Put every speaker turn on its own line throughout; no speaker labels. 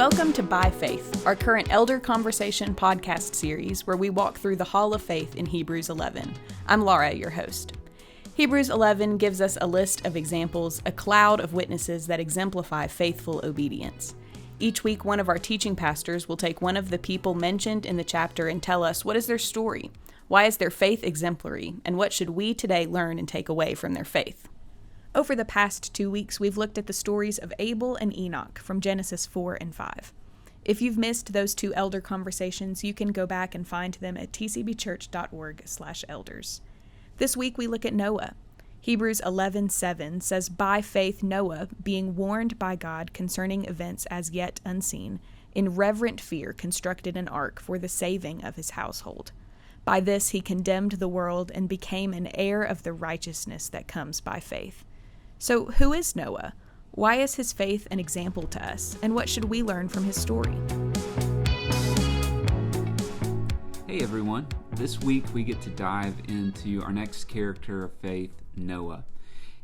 Welcome to By Faith, our current Elder Conversation podcast series where we walk through the Hall of Faith in Hebrews 11. I'm Laura, your host. Hebrews 11 gives us a list of examples, a cloud of witnesses that exemplify faithful obedience. Each week, one of our teaching pastors will take one of the people mentioned in the chapter and tell us what is their story, why is their faith exemplary, and what should we today learn and take away from their faith. Over the past 2 weeks, we've looked at the stories of Abel and Enoch from Genesis 4 and 5. If you've missed those two elder conversations, you can go back and find them at tcbchurch.org/elders. This week we look at Noah. Hebrews 11:7 says, "By faith Noah, being warned by God concerning events as yet unseen, in reverent fear constructed an ark for the saving of his household. By this he condemned the world and became an heir of the righteousness that comes by faith." So who is Noah? Why is his faith an example to us? And what should we learn from his story?
Hey everyone, this week we get to dive into our next character of faith, Noah.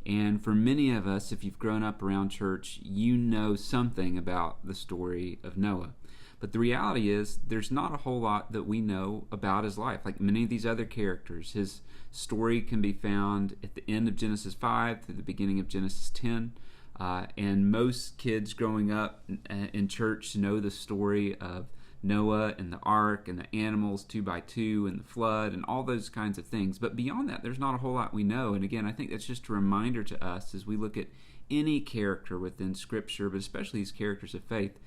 And for many of us, if you've grown up around church, you know something about the story of Noah. But the reality is, there's not a whole lot that we know about his life. Like many of these other characters, his story can be found at the end of Genesis 5 through the beginning of Genesis 10. And most kids growing up in church know the story of Noah and the ark and the animals 2 by 2 and the flood and all those kinds of things. But beyond that, there's not a whole lot we know. And again, I think that's just a reminder to us as we look at any character within Scripture, but especially these characters of faith.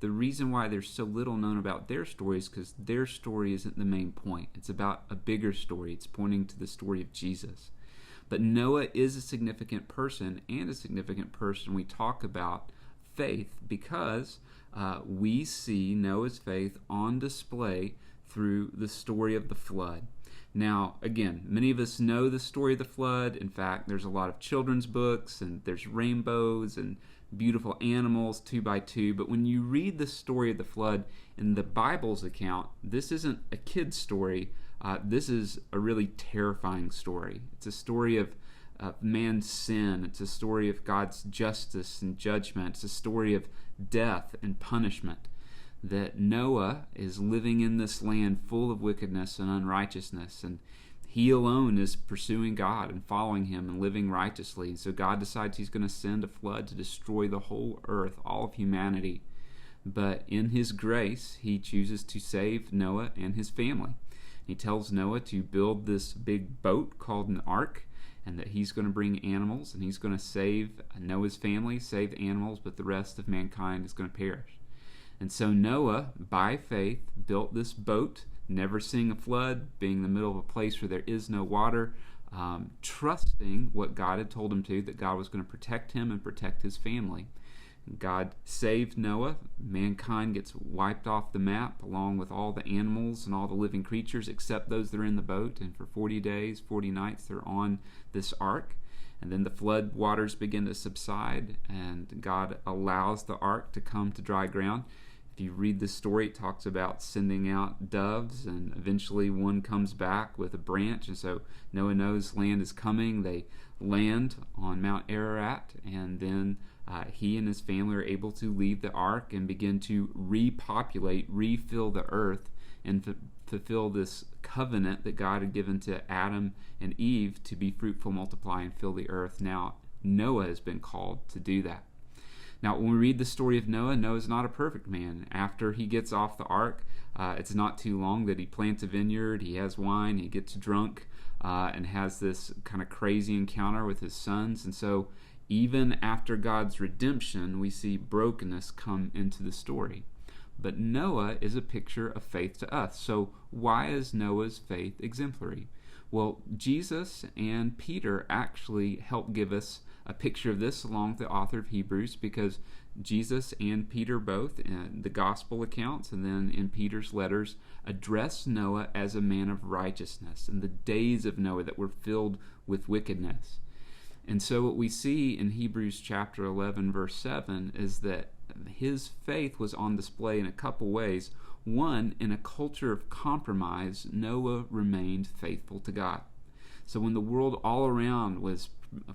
The reason why there's so little known about their story is because their story isn't the main point. It's about a bigger story. It's pointing to the story of Jesus. But Noah is a significant person, and a significant person we talk about faith because we see Noah's faith on display through the story of the flood. Now, again, many of us know the story of the flood. In fact, there's a lot of children's books, and there's rainbows and beautiful animals 2 by 2. But when you read the story of the flood in the Bible's account, this isn't a kid's story. This is a really terrifying story. It's a story of man's sin. It's a story of God's justice and judgment. It's a story of death and punishment. That Noah is living in this land full of wickedness and unrighteousness, and he alone is pursuing God and following him and living righteously. So God decides he's going to send a flood to destroy the whole earth, all of humanity. But in his grace, he chooses to save Noah and his family. He tells Noah to build this big boat called an ark, and that he's going to bring animals, and he's going to save Noah's family, save animals, but the rest of mankind is going to perish. And so Noah, by faith, built this boat, never seeing a flood, being in the middle of a place where there is no water, trusting what God had told him to, that God was going to protect him and protect his family. God saved Noah. Mankind gets wiped off the map along with all the animals and all the living creatures except those that are in the boat. And for 40 days, 40 nights, they're on this ark. And then the flood waters begin to subside, and God allows the ark to come to dry ground. If you read the story, it talks about sending out doves, and eventually one comes back with a branch. And so Noah knows land is coming. They land on Mount Ararat, and then he and his family are able to leave the ark and begin to repopulate, refill the earth, and fulfill this covenant that God had given to Adam and Eve to be fruitful, multiply, and fill the earth. Now, Noah has been called to do that. Now, when we read the story of Noah, Noah's not a perfect man. After he gets off the ark, it's not too long that he plants a vineyard, he has wine, he gets drunk, and has this kind of crazy encounter with his sons. And so, even after God's redemption, we see brokenness come into the story. But Noah is a picture of faith to us. So why is Noah's faith exemplary? Well, Jesus and Peter actually help give us a picture of this along with the author of Hebrews, because Jesus and Peter both, in the gospel accounts and then in Peter's letters, address Noah as a man of righteousness and the days of Noah that were filled with wickedness. And so what we see in Hebrews chapter 11, verse 7, is that his faith was on display in a couple ways. One, in a culture of compromise, Noah remained faithful to God. So when the world all around was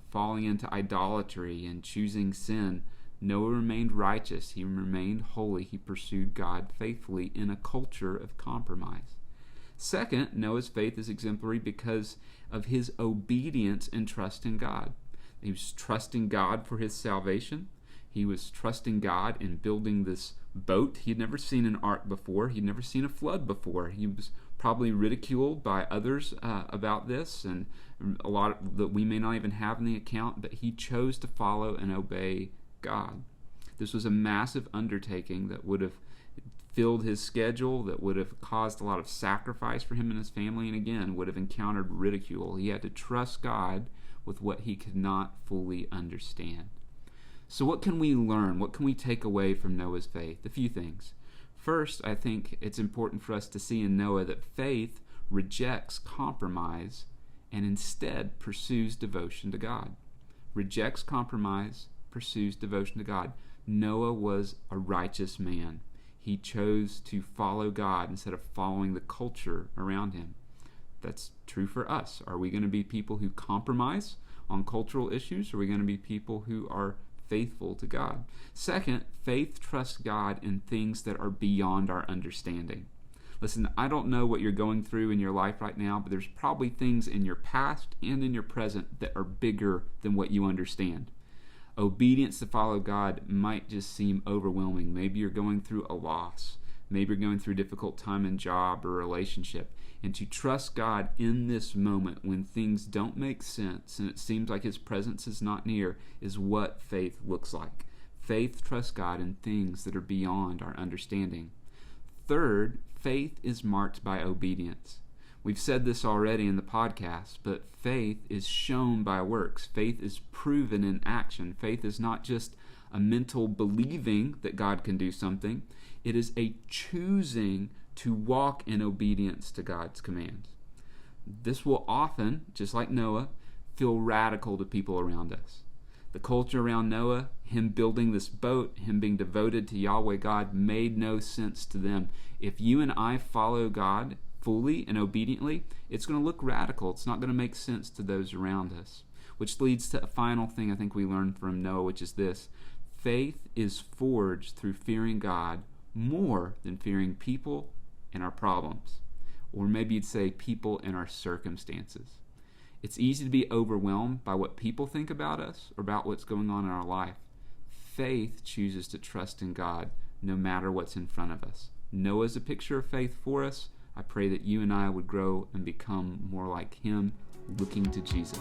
falling into idolatry and choosing sin, Noah remained righteous. He remained holy. He pursued God faithfully in a culture of compromise. Second, Noah's faith is exemplary because of his obedience and trust in God. He was trusting God for his salvation. He was trusting God in building this boat. He'd never seen an ark before. He'd never seen a flood before. He was probably ridiculed by others about this, and a lot that we may not even have in the account, but he chose to follow and obey God. This was a massive undertaking that would have filled his schedule, that would have caused a lot of sacrifice for him and his family, and again, would have encountered ridicule. He had to trust God with what he could not fully understand. So what can we learn? What can we take away from Noah's faith? A few things. First, I think it's important for us to see in Noah that faith rejects compromise and instead pursues devotion to God. Rejects compromise, pursues devotion to God. Noah was a righteous man. He chose to follow God instead of following the culture around him. That's true for us. Are we going to be people who compromise on cultural issues? Or are we going to be people who are faithful to God? Second, faith trusts God in things that are beyond our understanding. Listen, I don't know what you're going through in your life right now, but there's probably things in your past and in your present that are bigger than what you understand. Obedience to follow God might just seem overwhelming. Maybe you're going through a loss. Maybe you're going through a difficult time in job or relationship. And to trust God in this moment when things don't make sense and it seems like his presence is not near is what faith looks like. Faith trusts God in things that are beyond our understanding. Third, faith is marked by obedience. We've said this already in the podcast, but faith is shown by works. Faith is proven in action. Faith is not just a mental believing that God can do something. It is a choosing to walk in obedience to God's commands. This will often, just like Noah, feel radical to people around us. The culture around Noah, him building this boat, him being devoted to Yahweh God, made no sense to them. If you and I follow God fully and obediently, it's going to look radical. It's not going to make sense to those around us. Which leads to a final thing I think we learned from Noah, which is this. Faith is forged through fearing God more than fearing people and our problems. Or maybe you'd say people and our circumstances. It's easy to be overwhelmed by what people think about us or about what's going on in our life. Faith chooses to trust in God no matter what's in front of us. Noah's a picture of faith for us. I pray that you and I would grow and become more like him, looking to Jesus.